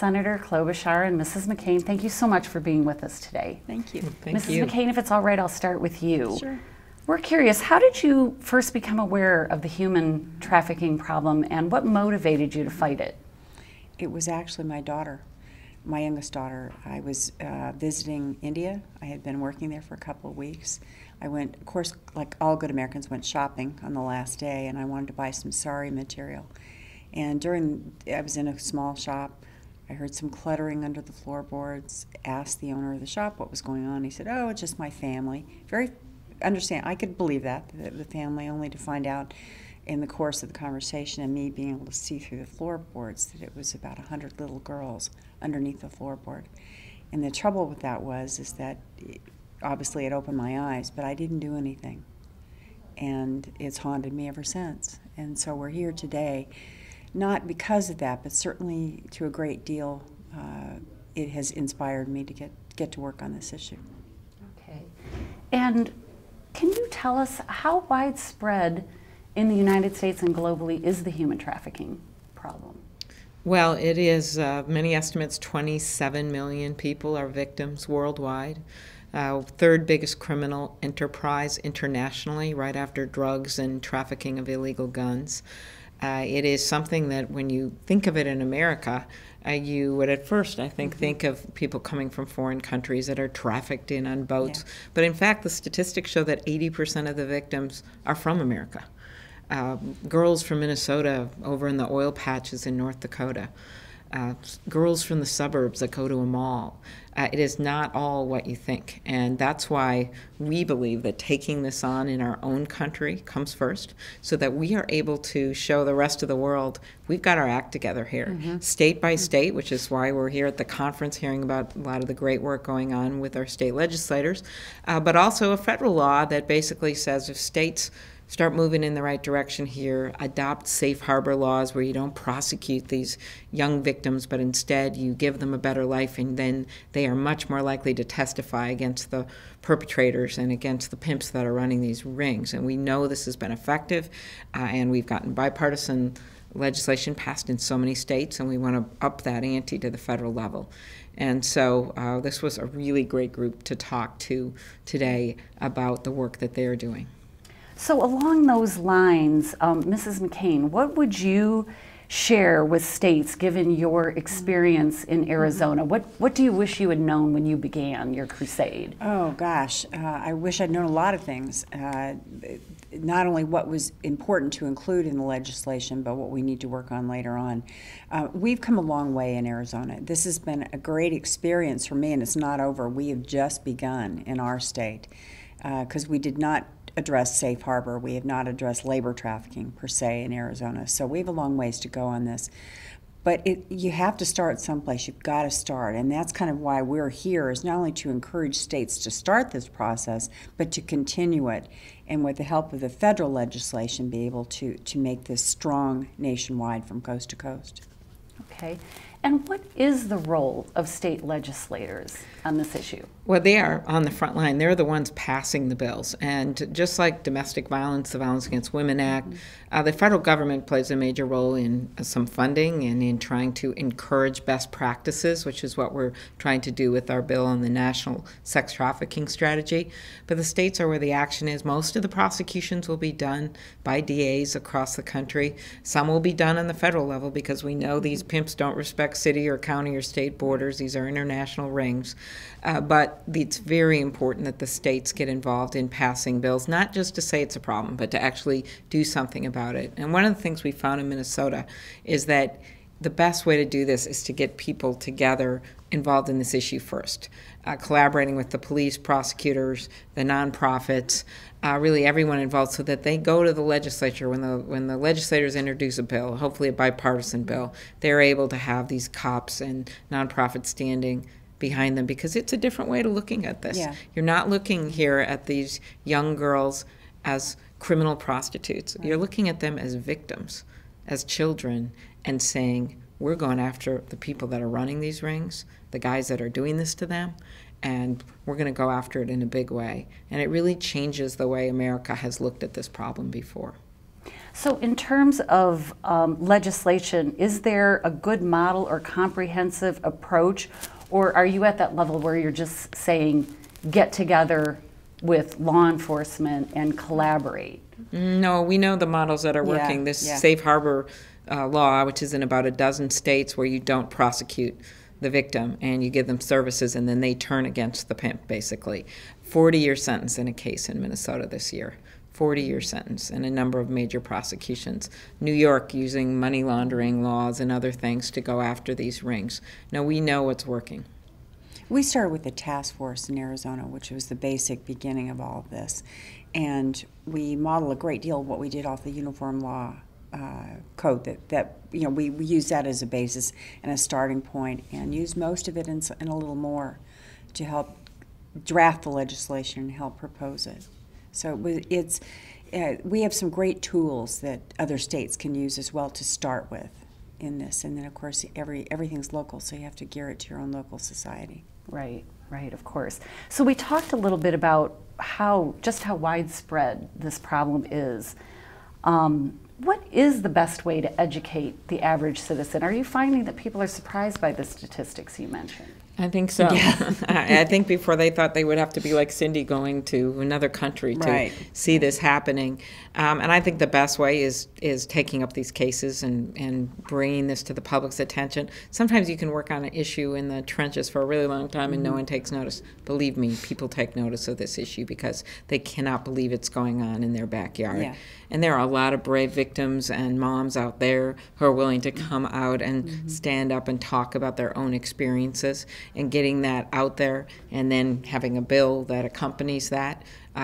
Senator Klobuchar and Mrs. McCain, thank you so much for being with us today. Thank you. Mrs. McCain, if it's all right, I'll start with you. Sure. We're curious, how did you first become aware of the human trafficking problem, and what motivated you to fight it? It was actually my daughter, my youngest daughter. I was visiting India. I had been working there for a couple of weeks. I went, of course, like all good Americans, went shopping on the last day, and I wanted to buy some sari material. And I was in a small shop. I heard some cluttering under the floorboards, asked the owner of the shop what was going on. He said, "Oh, it's just my family." I could believe that, the family, only to find out in the course of the conversation and me being able to see through the floorboards that it was about 100 little girls underneath the floorboard. And the trouble with that is that obviously it opened my eyes, but I didn't do anything. And it's haunted me ever since. And so we're here today, not because of that, but certainly to a great deal, it has inspired me to get to work on this issue. Okay. And can you tell us how widespread in the United States and globally is the human trafficking problem? Well, it is, many estimates, 27 million people are victims worldwide. Third biggest criminal enterprise internationally, right after drugs and trafficking of illegal guns. It is something that when you think of it in America, you would at first, I think of people coming from foreign countries that are trafficked in on boats. Yeah. But in fact, the statistics show that 80% of the victims are from America. Girls from Minnesota over in the oil patches in North Dakota. Girls from the suburbs that go to a mall. It is not all what you think. And that's why we believe that taking this on in our own country comes first, so that we are able to show the rest of the world we've got our act together here, state by state, which is why we're here at the conference hearing about a lot of the great work going on with our state legislators, but also a federal law that basically says if states start moving in the right direction here, adopt safe harbor laws where you don't prosecute these young victims, but instead you give them a better life, and then they are much more likely to testify against the perpetrators and against the pimps that are running these rings. And we know this has been effective, and we've gotten bipartisan legislation passed in so many states, and we want to up that ante to the federal level. And so this was a really great group to talk to today about the work that they're doing. So along those lines, Mrs. McCain, what would you share with states given your experience in Arizona? What do you wish you had known when you began your crusade? Oh gosh, I wish I'd known a lot of things. Not only what was important to include in the legislation, but what we need to work on later on. We've come a long way in Arizona. This has been a great experience for me, and it's not over. We have just begun in our state, because we did not address safe harbor. We have not addressed labor trafficking per se in Arizona. So we have a long ways to go on this. But you have to start someplace. You've got to start. And that's kind of why we're here, is not only to encourage states to start this process, but to continue it. And with the help of the federal legislation, be able to make this strong nationwide from coast to coast. Okay. And what is the role of state legislators on this issue? Well, they are on the front line. They're the ones passing the bills. And just like Domestic Violence, the Violence Against Women Act, the federal government plays a major role in some funding and in trying to encourage best practices, which is what we're trying to do with our bill on the National Sex Trafficking Strategy. But the states are where the action is. Most of the prosecutions will be done by DAs across the country. Some will be done on the federal level, because we know these pimps don't respect city or county or state borders. These are international rings. But it's very important that the states get involved in passing bills, not just to say it's a problem, but to actually do something about it. And one of the things we found in Minnesota is that the best way to do this is to get people together involved in this issue first, collaborating with the police, prosecutors, the nonprofits, really everyone involved, so that they go to the legislature when the legislators introduce a bill, hopefully a bipartisan bill, they're able to have these cops and nonprofits standing behind them, because it's a different way to looking at this. Yeah. You're not looking here at these young girls as criminal prostitutes. Right. You're looking at them as victims, as children, and saying, we're going after the people that are running these rings, the guys that are doing this to them, and we're going to go after it in a big way. And it really changes the way America has looked at this problem before. So in terms of legislation, is there a good model or comprehensive approach, or are you at that level where you're just saying get together with law enforcement and collaborate? No, we know the models that are working. Yeah, This yeah. safe harbor law, which is in about a dozen states where you don't prosecute the victim and you give them services and then they turn against the pimp, basically. 40-year sentence in a case in Minnesota this year. 40-year sentence and a number of major prosecutions. New York using money laundering laws and other things to go after these rings. Now, we know what's working. We started with the task force in Arizona, which was the basic beginning of all of this. And we model a great deal of what we did off the Uniform Law Code. That we use that as a basis and a starting point, and use most of it and a little more to help draft the legislation and help propose it. So we have some great tools that other states can use as well to start with in this. And then, of course, everything's local, so you have to gear it to your own local society. Right, of course. So we talked a little bit about how widespread this problem is. What is the best way to educate the average citizen? Are you finding that people are surprised by the statistics you mentioned? I think so. Yeah. I think before they thought they would have to be like Cindy going to another country to Right. see this happening. And I think the best way is taking up these cases and bringing this to the public's attention. Sometimes you can work on an issue in the trenches for a really long time and no one takes notice. Believe me, people take notice of this issue because they cannot believe it's going on in their backyard. Yeah. And there are a lot of brave victims and moms out there who are willing to come out and stand up and talk about their own experiences, and getting that out there and then having a bill that accompanies that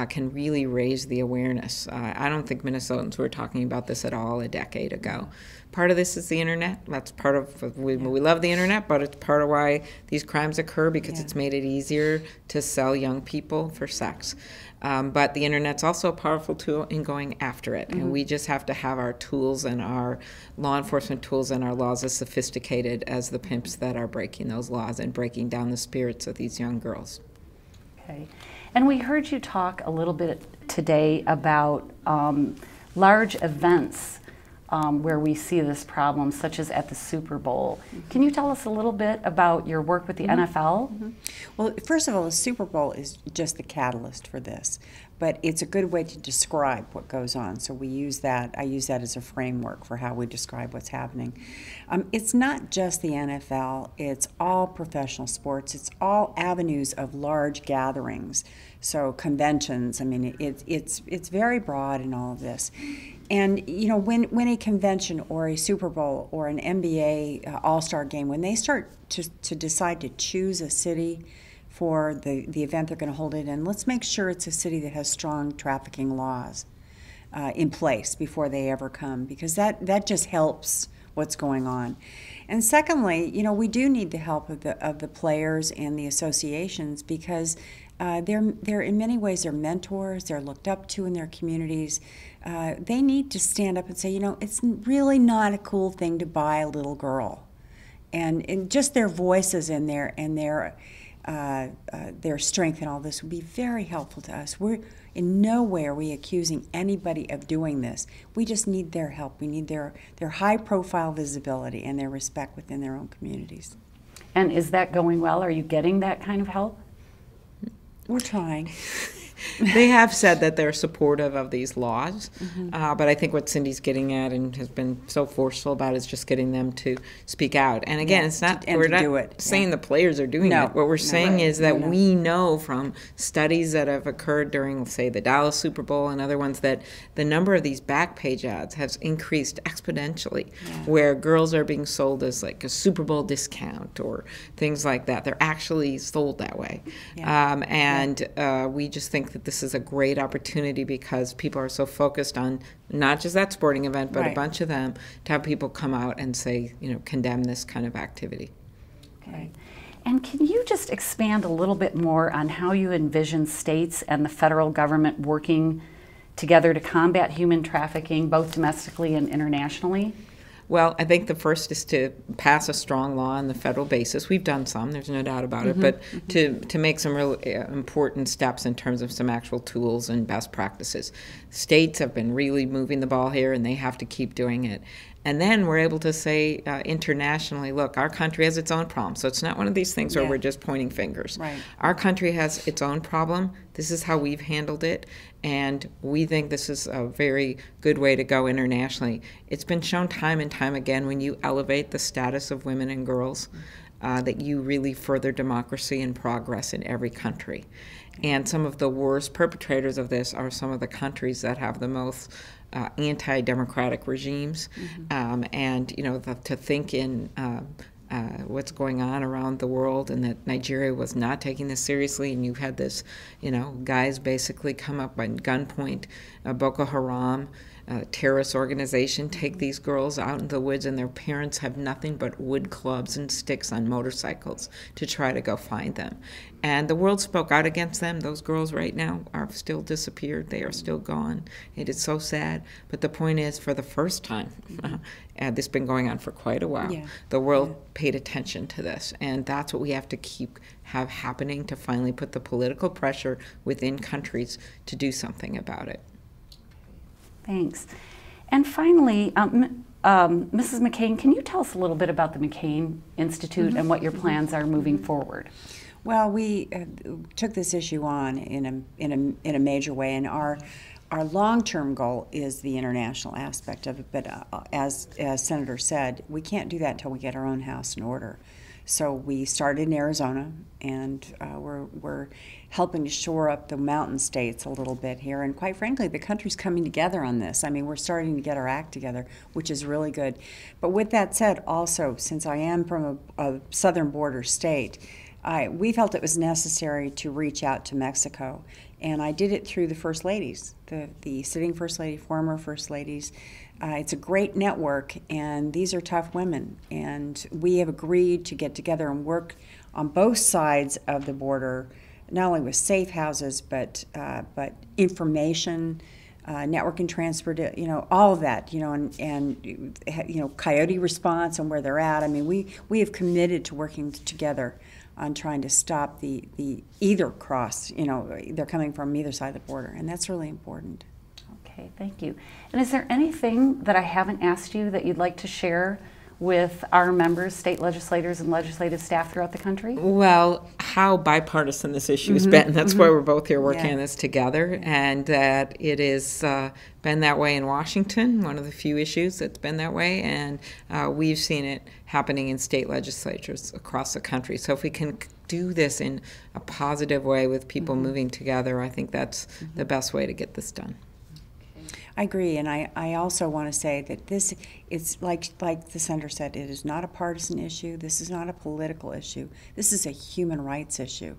can really raise the awareness. I don't think Minnesotans were talking about this at all a decade ago. Part of this is the internet. That's part of, we love the internet, but it's part of why these crimes occur, because it's made it easier to sell young people for sex. But the internet's also a powerful tool in going after it. And we just have to have our tools and our law enforcement tools and our laws as sophisticated as the pimps that are breaking those laws and breaking down the spirits of these young girls. Okay. And we heard you talk a little bit today about large events where we see this problem, such as at the Super Bowl. Can you tell us a little bit about your work with the NFL? Well, first of all, the Super Bowl is just the catalyst for this, but it's a good way to describe what goes on. So we use that. I use that as a framework for how we describe what's happening. It's not just the NFL. It's all professional sports. It's all avenues of large gatherings. So conventions. I mean, it's very broad in all of this. And when a convention or a Super Bowl or an NBA All-Star game, when they start to decide to choose a city for the event they're going to hold it in, let's make sure it's a city that has strong trafficking laws in place before they ever come, because that just helps what's going on. And secondly, we do need the help of the players and the associations, because they're in many ways they're mentors. They're looked up to in their communities. They need to stand up and say, it's really not a cool thing to buy a little girl, and just their voices and their strength and all this would be very helpful to us. We're in no way are we accusing anybody of doing this. We just need their help. We need their high-profile visibility and their respect within their own communities. And is that going well? Are you getting that kind of help? We're trying. They have said that they're supportive of these laws, but I think what Cindy's getting at and has been so forceful about is just getting them to speak out. And again, it's not we're not saying the players are doing it. What we're saying is that we know from studies that have occurred during, say, the Dallas Super Bowl and other ones, that the number of these back page ads has increased exponentially, where girls are being sold as like a Super Bowl discount or things like that. They're actually sold that way. We just think that this is a great opportunity, because people are so focused on not just that sporting event, but a bunch of them, to have people come out and say, condemn this kind of activity. Okay. And can you just expand a little bit more on how you envision states and the federal government working together to combat human trafficking, both domestically and internationally? Well, I think the first is to pass a strong law on the federal basis. We've done some, there's no doubt about it, but to make some real important steps in terms of some actual tools and best practices. States have been really moving the ball here, and they have to keep doing it. And then we're able to say internationally, look, our country has its own problem. So it's not one of these things where we're just pointing fingers. Right. Our country has its own problem. This is how we've handled it. And we think this is a very good way to go internationally. It's been shown time and time again when you elevate the status of women and girls that you really further democracy and progress in every country. And some of the worst perpetrators of this are some of the countries that have the most anti-democratic regimes, and to think in what's going on around the world, and that Nigeria was not taking this seriously, and you had this, guys basically come up by gunpoint, Boko Haram, terrorist organization, take these girls out in the woods, and their parents have nothing but wood clubs and sticks on motorcycles to try to go find them. And the world spoke out against them. Those girls right now are still disappeared. They are still gone. It is so sad. But the point is, for the first time, and this has been going on for quite a while, the world paid attention to this. And that's what we have to have happening to finally put the political pressure within countries to do something about it. Thanks. And finally, Mrs. McCain, can you tell us a little bit about the McCain Institute and what your plans are moving forward? Well, we took this issue on in a major way, and our long-term goal is the international aspect of it. But as Senator said, we can't do that until we get our own house in order. So we started in Arizona, and we're helping to shore up the mountain states a little bit here. And quite frankly, the country's coming together on this. I mean, we're starting to get our act together, which is really good. But with that said, also, since I am from a southern border state, we felt it was necessary to reach out to Mexico. And I did it through the First Ladies, the sitting First Lady, former First Ladies. It's a great network, and these are tough women. And we have agreed to get together and work on both sides of the border, not only with safe houses, but information, network and transport, all of that, and coyote response and where they're at. I mean, we have committed to working together on trying to stop the either cross, they're coming from either side of the border, and that's really important. Okay, thank you. And is there anything that I haven't asked you that you'd like to share with our members, state legislators and legislative staff throughout the country? Well, how bipartisan this issue has been. That's why we're both here working on this together, and that it has been that way in Washington, one of the few issues that's been that way, and we've seen it happening in state legislatures across the country. So if we can do this in a positive way with people moving together, I think that's the best way to get this done. I agree, and I also want to say that this is, like the senator said, it is not a partisan issue. This is not a political issue. This is a human rights issue.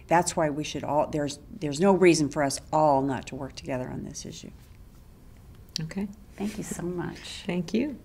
That's why we should all, there's no reason for us all not to work together on this issue. Okay. Thank you so much. Thank you.